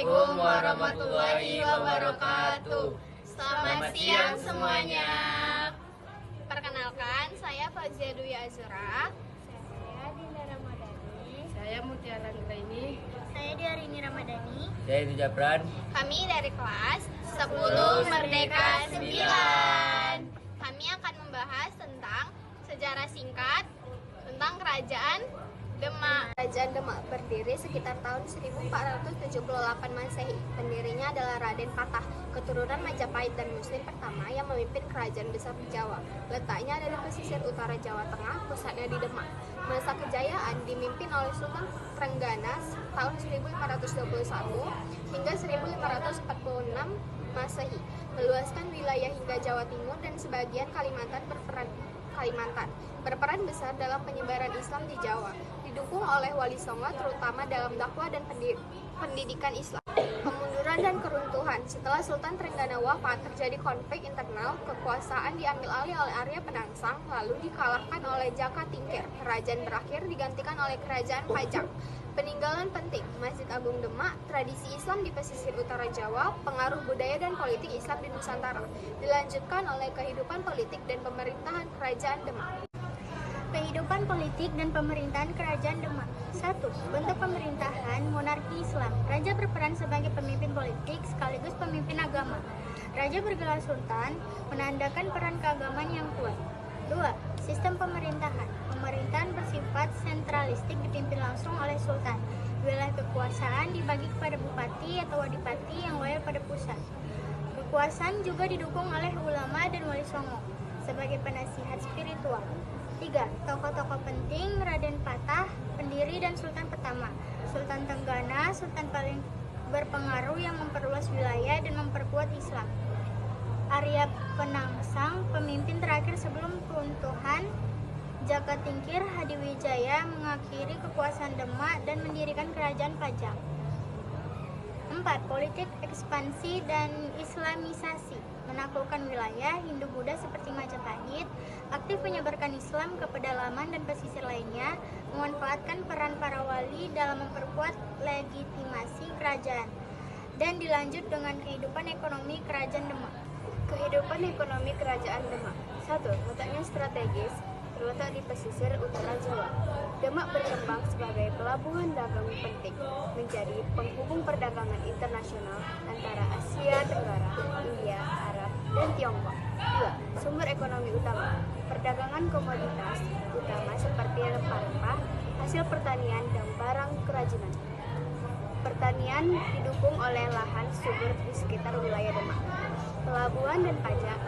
Assalamualaikum warahmatullahi wabarakatuh. Selamat siang semuanya. Perkenalkan, saya Fauzia Dwi Azura. Saya Dinda Ramadhani. Saya Mutiara Nuraini. Saya Diarini Ramadhani. Saya Itu Japran. Kami dari kelas 10 Merdeka 9. Kami akan membahas tentang sejarah singkat tentang Kerajaan Demak. Kerajaan Demak berdiri sekitar tahun 1478 Masehi. Pendirinya adalah Raden Patah, keturunan Majapahit dan Muslim pertama yang memimpin kerajaan besar di Jawa. Letaknya ada di pesisir utara Jawa Tengah, pusatnya di Demak. Masa kejayaan dimimpin oleh Sultan Trenggana tahun 1521 hingga 1546 Masehi, meluaskan wilayah hingga Jawa Timur dan sebagian Kalimantan berperan besar dalam penyebaran Islam di Jawa, didukung oleh Wali Songo terutama dalam dakwah dan pendidikan Islam. Kemunduran dan keruntuhan. Setelah Sultan Trenggana wafat, terjadi konflik internal, kekuasaan diambil alih oleh Arya Penangsang, lalu dikalahkan oleh Jaka Tingkir. Kerajaan berakhir digantikan oleh Kerajaan Pajang. Peninggalan penting, Masjid Agung Demak, tradisi Islam di pesisir utara Jawa, pengaruh budaya dan politik Islam di Nusantara, dilanjutkan oleh kehidupan politik dan pemerintahan Kerajaan Demak. Kehidupan politik dan pemerintahan Kerajaan Demak. 1. Bentuk pemerintahan monarki Islam. Raja berperan sebagai pemimpin politik sekaligus pemimpin agama. Raja bergelar sultan, menandakan peran keagamaan yang kuat. 2. Sistem pemerintahan. Pemerintahan bersifat sentralistik dipimpin langsung oleh sultan. Wilayah kekuasaan dibagi kepada bupati atau wadipati yang loyal pada pusat. Kekuasaan juga didukung oleh ulama dan wali songo sebagai penasihat spiritual. 3. Tokoh-tokoh penting Raden Patah, pendiri dan sultan pertama. Sultan Tenggana, sultan paling berpengaruh yang memperluas wilayah dan memperkuat Islam. Arya Penangsang, pemimpin terakhir sebelum keruntuhan. Jaka Tingkir Hadiwijaya mengakhiri kekuasaan Demak dan mendirikan Kerajaan Pajang. 4. Politik ekspansi dan islamisasi. Menaklukkan wilayah Hindu-Buddha seperti Majapahit, aktif menyebarkan Islam ke pedalaman dan pesisir lainnya, memanfaatkan peran para wali dalam memperkuat legitimasi kerajaan, dan dilanjut dengan kehidupan ekonomi Kerajaan Demak. Kehidupan ekonomi Kerajaan Demak. 1. Letaknya strategis, terletak di pesisir utara Jawa. Demak berkembang sebagai pelabuhan dagang penting, menjadi penghubung perdagangan internasional antara Asia Tenggara, India, Arab, dan Tiongkok. 2. Sumber ekonomi utama. Perdagangan komoditas utama seperti rempah-rempah, hasil pertanian, dan barang kerajinan. Pertanian didukung oleh lahan subur di sekitar wilayah Demak. Pelabuhan dan pajak.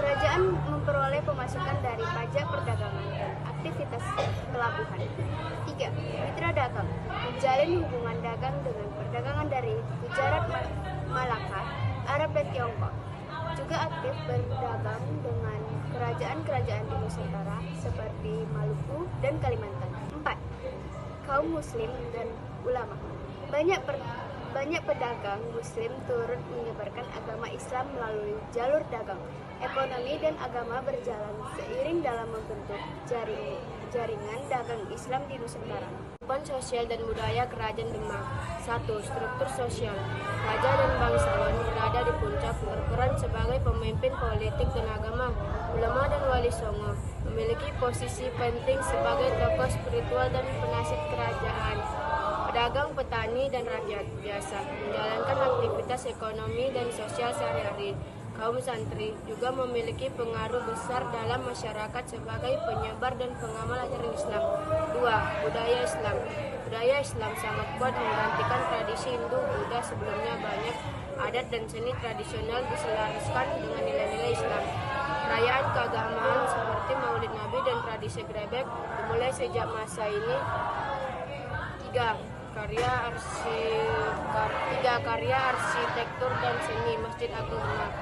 Kerajaan memperoleh pemasukan dari pajak perdagangan dan aktivitas pelabuhan. 3. Mitra dagang. Menjalin hubungan dagang dengan perdagangan dari Gujarat, Malaka, Arab, dan Tiongkok. Juga aktif berdagang dengan kerajaan-kerajaan di Nusantara seperti Maluku dan Kalimantan. 4. Kaum Muslim dan ulama. Banyak pedagang Muslim turut menyebarkan agama Islam melalui jalur dagang. Ekonomi dan agama berjalan seiring dalam membentuk jaringan dagang Islam di Nusantara. Kehidupan sosial dan budaya Kerajaan Demak. 1. Struktur sosial. Raja dan bangsawan berada di puncak, berperan sebagai pemimpin politik dan agama. Ulama dan wali songo memiliki posisi penting sebagai tokoh spiritual dan penasihat kerajaan. Pedagang, petani, dan rakyat biasa menjalankan aktivitas ekonomi dan sosial sehari-hari. Kaum santri juga memiliki pengaruh besar dalam masyarakat sebagai penyebar dan pengamal ajaran Islam. 2. Budaya Islam. Budaya Islam sangat kuat menggantikan tradisi Hindu-Buddha sebelumnya. Banyak adat dan seni tradisional diselaraskan dengan nilai-nilai Islam. Perayaan keagamaan seperti Maulid Nabi dan tradisi grebek dimulai sejak masa ini. 3. Karya arsitektur dan seni. Masjid Agung Demak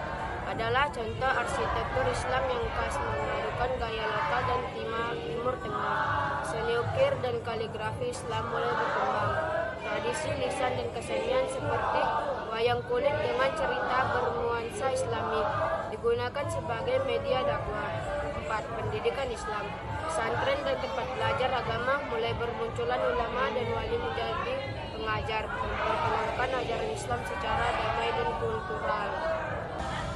adalah contoh arsitektur Islam yang khas, memadukan gaya lokal dan Timur Tengah. Seni ukir dan kaligrafi Islam mulai berkembang. Tradisi lisan dan kesenian seperti wayang kulit dengan cerita bernuansa Islami digunakan sebagai media dakwah. 4. Pendidikan Islam. Pesantren dan tempat belajar agama mulai bermunculan ulama dan wali menjadi pengajar, memperkenalkan menyebarkan ajaran Islam secara damai dan kultural.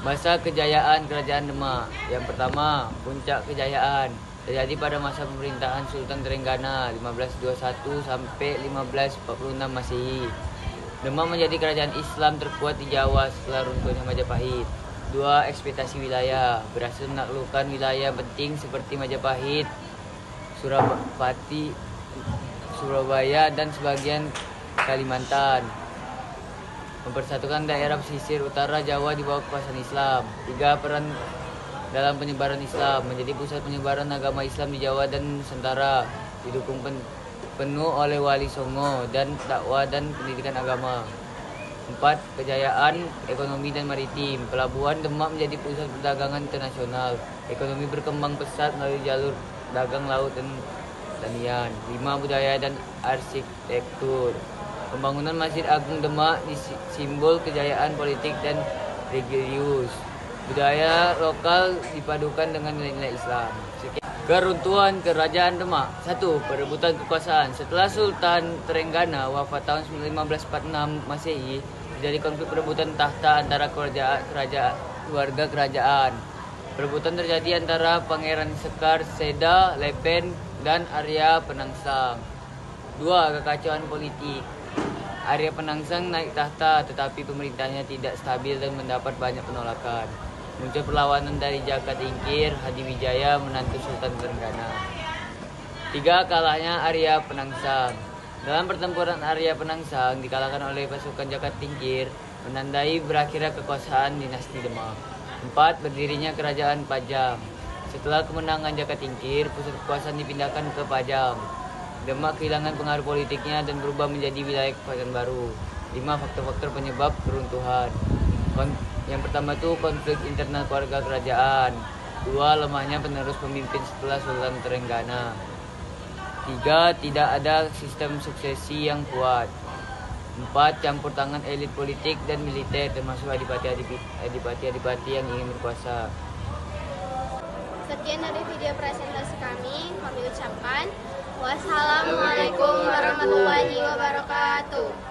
Masa kejayaan Kerajaan Demak. Yang pertama, puncak kejayaan terjadi pada masa pemerintahan Sultan Trenggana 1521 sampai 1546 Masehi. Demak menjadi kerajaan Islam terkuat di Jawa setelah runtuhnya Majapahit. 2. Ekspektasi wilayah berhasil menaklukkan wilayah penting seperti Majapahit, Surabaya dan sebagian Kalimantan. Mempersatukan daerah pesisir utara Jawa di bawah kekuasaan Islam. 3. Peran dalam penyebaran Islam, menjadi pusat penyebaran agama Islam di Jawa dan Nusantara, didukung penuh oleh Wali Songo dan dakwah dan pendidikan agama. 4. Kejayaan ekonomi dan maritim. Pelabuhan Demak menjadi pusat perdagangan internasional. Ekonomi berkembang pesat melalui jalur dagang laut dan pertanian. 5. Budaya dan arsitektur. Pembangunan Masjid Agung Demak simbol kejayaan politik dan religius. Budaya lokal dipadukan dengan nilai-nilai Islam. Keruntuhan Kerajaan Demak. 1. Perebutan kekuasaan. Setelah Sultan Trenggana wafat tahun 1546 Masehi, terjadi konflik perebutan tahta antara keluarga kerajaan. Perebutan terjadi antara Pangeran Sekar Seda Lepen dan Arya Penangsang. 2. Kekacauan politik. Arya Penangsang naik tahta, tetapi pemerintahnya tidak stabil dan mendapat banyak penolakan. Muncul perlawanan dari Jaka Tingkir, Hadi Wijaya, menantu Sultan Trenggana. 3. Kalahnya Arya Penangsang. Dalam pertempuran Arya Penangsang dikalahkan oleh pasukan Jaka Tingkir, menandai berakhirnya kekuasaan dinasti Demak. 4. Berdirinya Kerajaan Pajang. Setelah kemenangan Jaka Tingkir, pusat kekuasaan dipindahkan ke Pajang. Demak kehilangan pengaruh politiknya dan berubah menjadi wilayah kekuasaan baru. 5. Faktor-faktor penyebab keruntuhan. Yang pertama itu konflik internal keluarga kerajaan. 2. Lemahnya penerus pemimpin setelah Sultan Trenggana. 3. Tidak ada sistem suksesi yang kuat. 4. Campur tangan elit politik dan militer, termasuk adipati-adipati yang ingin berkuasa. Sekian dari video presentasi kami ucapkan wassalamualaikum warahmatullahi wabarakatuh.